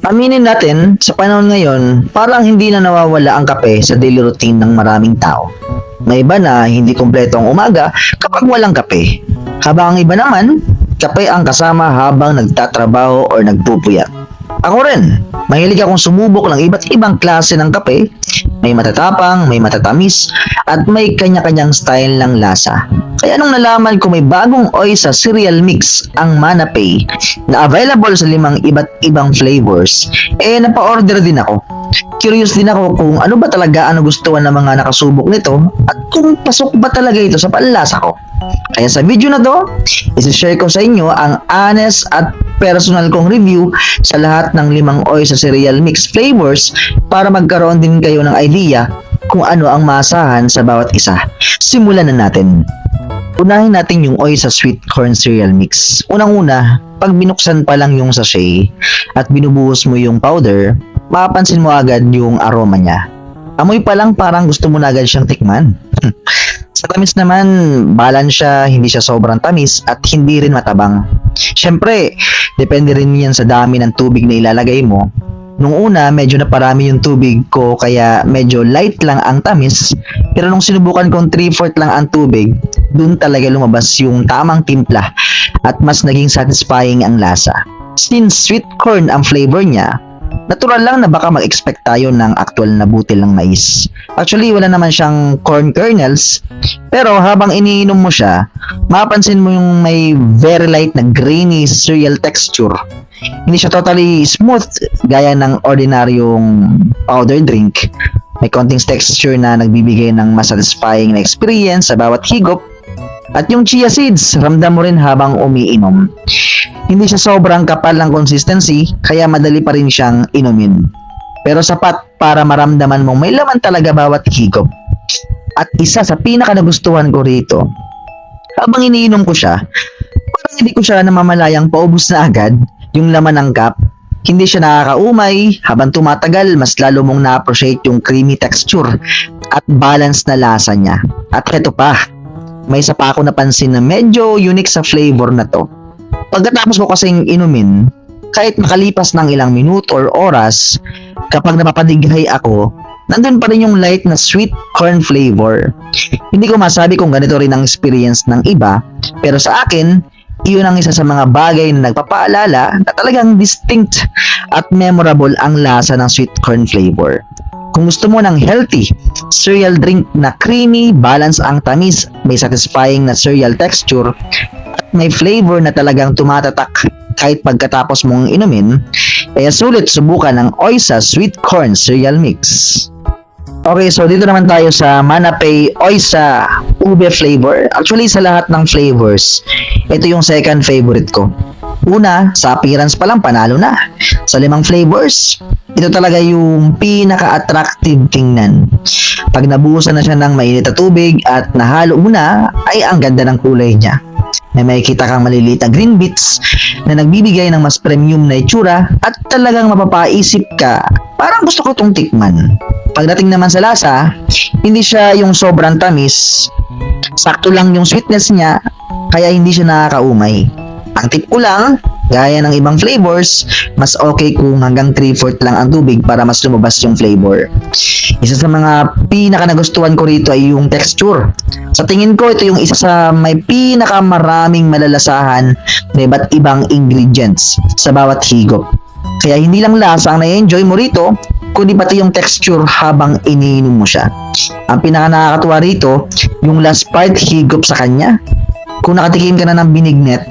Aminin natin, sa panahon ngayon, parang hindi na nawawala ang kape sa daily routine ng maraming tao. May iba na hindi kompleto ang umaga kapag walang kape. Habang ang iba naman, kape ang kasama habang nagtatrabaho o nagpupuyat. Ako rin, mahilig akong sumubok ng iba't ibang klase ng kape. May matatapang, may matatamis, at may kanya-kanyang style ng lasa. Kaya nung nalaman ko may bagong Oysa cereal mix ang Manapay na available sa 5 iba't ibang flavors, napa-order din ako. Curious din ako kung ano ba talaga ang gustuhan ng mga nakasubok nito at kung pasok ba talaga ito sa panlasa ko. Kaya sa video na to, isi-share ko sa inyo ang honest at personal kong review sa lahat ng 5 Oysa cereal mix flavors para magkaroon din kayo ng idea kung ano ang maasahan sa bawat isa. Simulan na natin. Unahin natin yung Oysa sweet corn cereal mix. Unang-una, pag binuksan pa lang yung sachet at binubuhos mo yung powder, mapapansin mo agad yung aroma niya. Amoy pa lang parang gusto mo na agad siyang tikman. Sa tamis naman, balance siya, hindi siya sobrang tamis at hindi rin matabang. Siyempre, depende rin yan sa dami ng tubig na ilalagay mo. Nung una, medyo naparami yung tubig ko kaya medyo light lang ang tamis. Pero nung sinubukan kong 3/4 lang ang tubig, dun talaga lumabas yung tamang timpla at mas naging satisfying ang lasa. Since sweet corn ang flavor niya, natural lang na baka mag-expect tayo ng actual na butil ng mais. Actually, wala naman siyang corn kernels, pero habang iniinom mo siya, mapapansin mo yung may very light na grainy cereal texture. Hindi siya totally smooth gaya ng ordinaryong powder drink. May konting texture na nagbibigay ng mas satisfying na experience sa bawat higop. At yung chia seeds, ramdam mo rin habang umiinom. Hindi siya sobrang kapal ng consistency, kaya madali pa rin siyang inumin. Pero sapat para maramdaman mong may laman talaga bawat higop. At isa sa pinaka nagustuhan ko rito, habang iniinom ko siya, parang hindi ko siya namamalayang paubos na agad yung laman ng cup. Hindi siya nakakaumay, habang tumatagal mas lalo mong na-appreciate yung creamy texture at balance na lasa niya. At heto pa, may isa pa ako napansin na medyo unique sa flavor na to. Pagkatapos ko kasing inumin, kahit makalipas ng ilang minuto or oras, kapag napapadighay ako, nandun pa rin yung light na sweet corn flavor. Hindi ko masabi kung ganito rin ang experience ng iba, pero sa akin, iyon ang isa sa mga bagay na nagpapaalala na talagang distinct at memorable ang lasa ng sweet corn flavor. Kung gusto mo ng healthy cereal drink na creamy, balance ang tamis, may satisfying na cereal texture, at may flavor na talagang tumatatak kahit pagkatapos mong inumin, sulit subukan ng Oysa Sweet Corn Cereal Mix. Okay, so dito naman tayo sa Manapay Oysa Ube flavor. Actually, sa lahat ng flavors, ito yung second favorite ko. Una, sa appearance pa lang panalo na. Sa 5 flavors, ito talaga yung pinaka-attractive tingnan. Pag nabuhusan na siya ng mainit na tubig at nahalo muna, ay ang ganda ng kulay niya. May makikita kang maliliit na green bits na nagbibigay ng mas premium na itsura at talagang mapapaisip ka, parang gusto ko itong tikman. Pagdating naman sa lasa, hindi siya yung sobrang tamis. Sakto lang yung sweetness niya, kaya hindi siya nakakaumay. Ang tip ko lang, gaya ng ibang flavors, mas okay kung hanggang 3/4 lang ang tubig para mas lumabas yung flavor. Isa sa mga pinaka nagustuhan ko rito ay yung texture. Sa tingin ko, ito yung isa sa may pinaka maraming malalasahan na iba't ibang ingredients sa bawat higop. Kaya hindi lang lasa ang na-enjoy mo rito, kundi pati yung texture habang iniinom mo siya. Ang pinaka nakakatuwa rito, yung last part higop sa kanya. Kung nakatikim ka na ng binignet,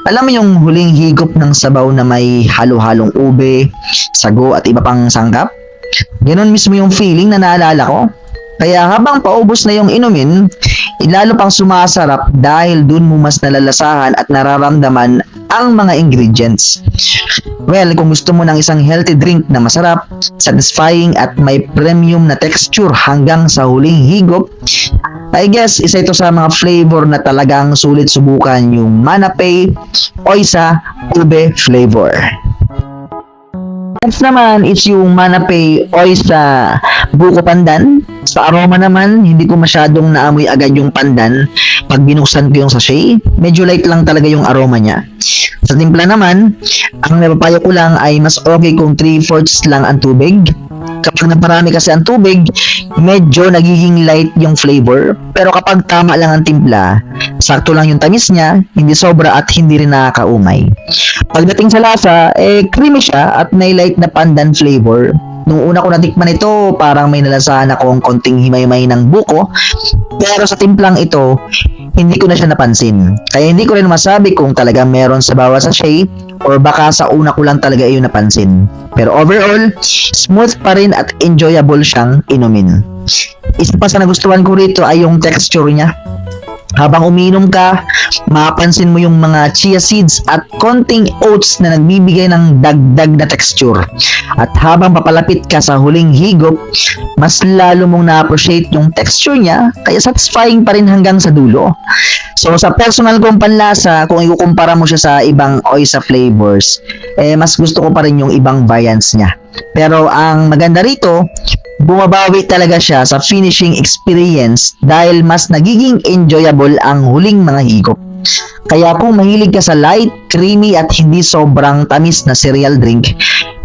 alam mo yung huling higop ng sabaw na may halo-halong ube, sago at iba pang sangkap? Ganon mismo yung feeling na naalala ko. Kaya habang paubos na yung inumin, lalo pang sumasarap dahil dun mo mas nalalasahan at nararamdaman ang mga ingredients. Well, kung gusto mo ng isang healthy drink na masarap, satisfying at may premium na texture hanggang sa huling higop, I guess isa ito sa mga flavor na talagang sulit subukan, yung Manapay Oysa Ube flavor. Next naman is yung Manapay Oysa Buko Pandan. Sa aroma naman, hindi ko masyadong naamoy agad yung pandan. Pag binuksan ko yung sachet, medyo light lang talaga yung aroma niya. Sa timpla naman, ang napapayo ko lang ay mas okay kung 3/4 lang ang tubig. Kapag naparami kasi ang tubig, medyo nagiging light yung flavor. Pero kapag tama lang ang timpla, sakto lang yung tamis niya, hindi sobra at hindi rin nakakaumay. Pagdating sa lasa, creamy siya at may light na pandan flavor. Nung una ko natikman ito, parang may nalasahan akong konting himay-may ng buko. Pero sa timplang ito, hindi ko na siya napansin. Kaya hindi ko rin masabi kung talagang meron sa bawat sachet or baka sa una ko lang talaga iyon napansin. Pero overall, smooth pa rin at enjoyable siyang inumin. Isa pa sa nagustuhan ko rito ay yung texture niya. Habang umiinom ka, mapapansin mo yung mga chia seeds at konting oats na nagbibigay ng dagdag na texture. At habang papalapit ka sa huling higop, mas lalo mong na-appreciate yung texture niya, kaya satisfying pa rin hanggang sa dulo. So sa personal kong panlasa, kung ikukumpara mo siya sa ibang oysa flavors, mas gusto ko pa rin yung ibang variants niya. Pero ang maganda rito, bumabawi talaga siya sa finishing experience dahil mas nagiging enjoyable ang huling mga higop. Kaya kung mahilig ka sa light, creamy at hindi sobrang tamis na cereal drink,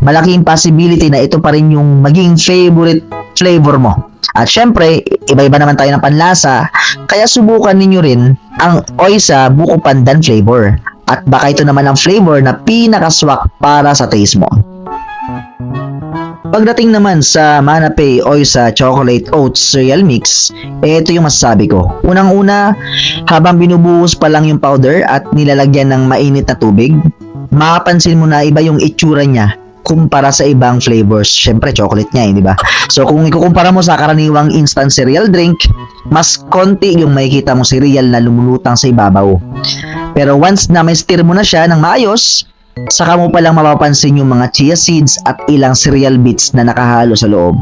malaking possibility na ito pa rin yung maging favorite flavor mo. At syempre, iba-iba naman tayo ng panlasa, kaya subukan ninyo rin ang Oysa Buko Pandan flavor. At baka ito naman ang flavor na pinakaswak para sa taste mo. Pagdating naman sa Manapay Oysa Chocolate Oats Cereal Mix, ito yung masasabi ko. Unang-una, habang binubuhos pa lang yung powder at nilalagyan ng mainit na tubig, mapapansin mo na iba yung itsura niya kumpara sa ibang flavors. Syempre, chocolate niya, di ba? So, kung ikukumpara mo sa karaniwang instant cereal drink, mas konti yung makikita mo cereal na lumulutang sa ibabaw. Pero once na may stir mo na siya ng maayos, saka mo palang mapapansin yung mga chia seeds at ilang cereal bits na nakahalo sa loob.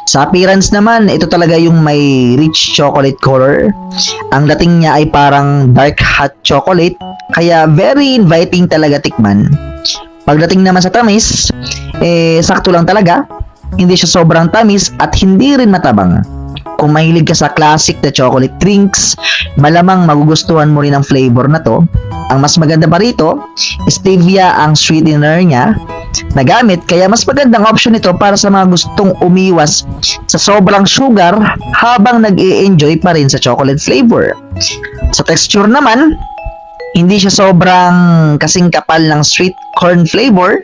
Sa appearance naman, ito talaga yung may rich chocolate color. Ang dating niya ay parang dark hot chocolate, kaya very inviting talaga tikman. Pagdating naman sa tamis, sakto lang talaga. Hindi siya sobrang tamis at hindi rin matabang. Kung mahilig ka sa classic na chocolate drinks, malamang magugustuhan mo rin ang flavor na to. Ang mas maganda pa rito, stevia ang sweetener niya na gamit, kaya mas magandang option ito para sa mga gustong umiwas sa sobrang sugar habang nag-i-enjoy pa rin sa chocolate flavor. Sa texture naman, hindi siya sobrang kasing kapal ng sweet corn flavor,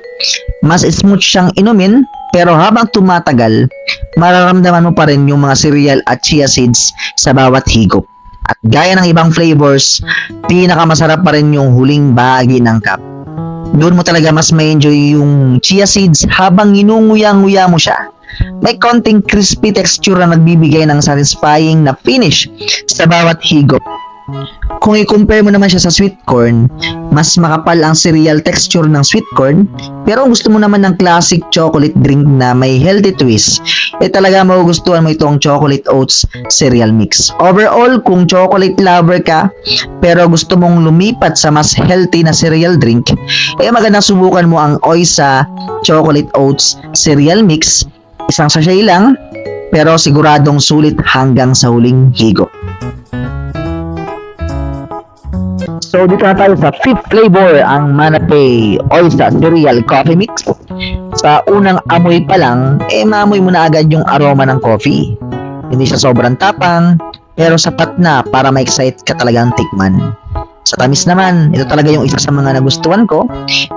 mas smooth siyang inumin, pero habang tumatagal, mararamdaman mo pa rin yung mga cereal at chia seeds sa bawat higop. At gaya ng ibang flavors, pinakamasarap pa rin yung huling bahagi ng cup. Doon mo talaga mas ma-enjoy yung chia seeds habang inunguya-nguya mo siya. May konting crispy texture na nagbibigay ng satisfying na finish sa bawat higop. Kung i-compare mo naman siya sa sweet corn, mas makapal ang cereal texture ng sweet corn, pero kung gusto mo naman ng classic chocolate drink na may healthy twist, talaga magugustuhan mo itong chocolate oats cereal mix. Overall, kung chocolate lover ka, pero gusto mong lumipat sa mas healthy na cereal drink, magandang subukan mo ang Oysa chocolate oats cereal mix. Isang sachet lang, pero siguradong sulit hanggang sa huling higop. So dito na tayo sa fifth flavor, ang Manapay Oysa Cereal Coffee Mix. Sa unang amoy pa lang, maamoy mo na agad yung aroma ng coffee. Hindi siya sobrang tapang, pero sapat na para ma-excite ka talagang tikman. Sa tamis naman, ito talaga yung isa sa mga nagustuhan ko.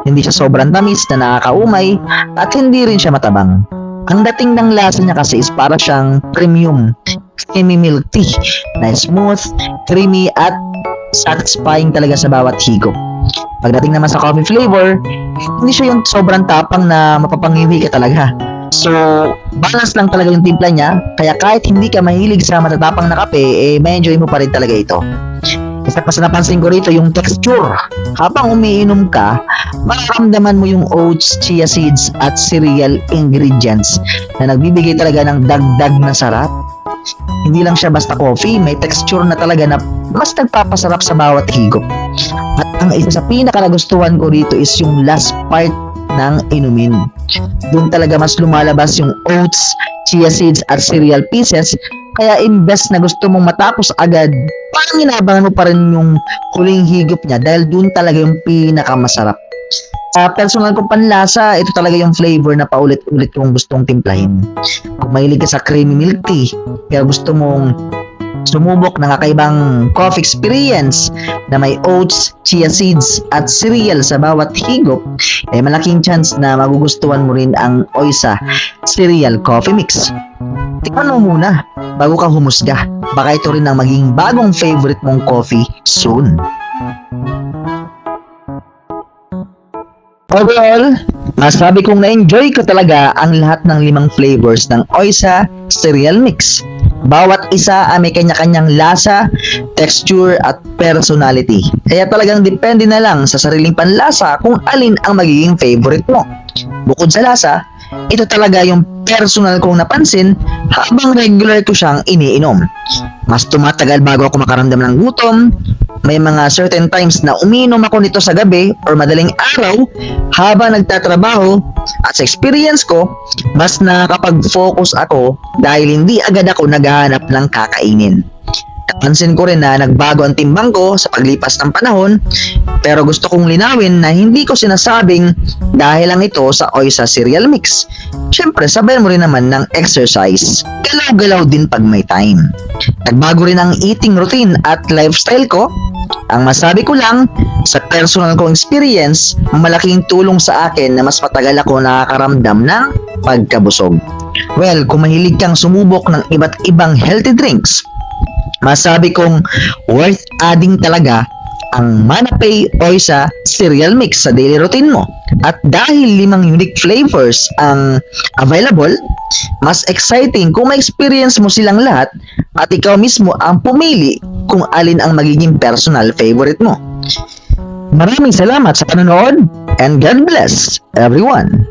Hindi siya sobrang tamis na nakakaumay at hindi rin siya matabang. Ang dating ng lasa niya kasi is para siyang premium creamy milk tea na smooth, creamy at satisfying talaga sa bawat higop. Pagdating naman sa coffee flavor, hindi siya yung sobrang tapang na mapapangiwi ka talaga. So, balance lang talaga yung timpla niya, kaya kahit hindi ka mahilig sa matatapang na kape, ma-enjoy mo pa rin talaga ito. Isa pa sa napansin ko rito yung texture. Habang umiinom ka, mararamdaman mo yung oats, chia seeds at cereal ingredients na nagbibigay talaga ng dagdag na sarap. Hindi lang siya basta coffee, may texture na talaga na mas nagpapasarap sa bawat higop. At ang isa sa pinaka nagustuhan ko rito is yung last part ng inumin. Doon talaga mas lumalabas yung oats, chia seeds at cereal pieces, Kaya imbes na gusto mong matapos agad, parang inabangan mo pa rin yung huling higop niya dahil dun talaga yung pinakamasarap. Sa personal kong panlasa, ito talaga yung flavor na paulit-ulit kong gustong timplahin. Kung mahilig ka sa creamy milk tea, kaya gusto mong sumubok ng kakaibang coffee experience na may oats, chia seeds at cereal sa bawat higop, malaking chance na magugustuhan mo rin ang Oysa Cereal Coffee Mix. Tikman mo muna bago ka humusga. Baka ito rin ang maging bagong favorite mong coffee soon. Overall, masabi kong na-enjoy ko talaga ang lahat ng 5 flavors ng Oysa Cereal Mix. Bawat isa ay may kanya-kanyang lasa, texture at personality. Kaya talagang depende na lang sa sariling panlasa kung alin ang magiging favorite mo. Bukod sa lasa, ito talaga yung personal kong napansin habang regular ko siyang iniinom. Mas tumatagal bago ako makaramdam ng gutom. May mga certain times na umiinom ako nito sa gabi or madaling araw habang nagtatrabaho, at sa experience ko, mas nakakapag-focus ako dahil hindi agad ako naghahanap ng kakainin. Napansin ko rin na nagbago ang timbang ko sa paglipas ng panahon, pero gusto kong linawin na hindi ko sinasabing dahil lang ito sa Oysa Cereal Mix. Siyempre, sabay mo rin naman ng exercise. Galaw-galaw din pag may time. Nagbago rin ang eating routine at lifestyle ko. Ang masabi ko lang, sa personal kong experience, malaking tulong sa akin na mas matagal ako nakakaramdam ng pagkabusog. Well, kung mahilig kang sumubok ng iba't ibang healthy drinks, masabi kong worth adding talaga ang Manapay Oysa Cereal Mix sa daily routine mo. At dahil 5 unique flavors ang available, mas exciting kung ma-experience mo silang lahat at ikaw mismo ang pumili kung alin ang magiging personal favorite mo. Maraming salamat sa panonood and God bless everyone!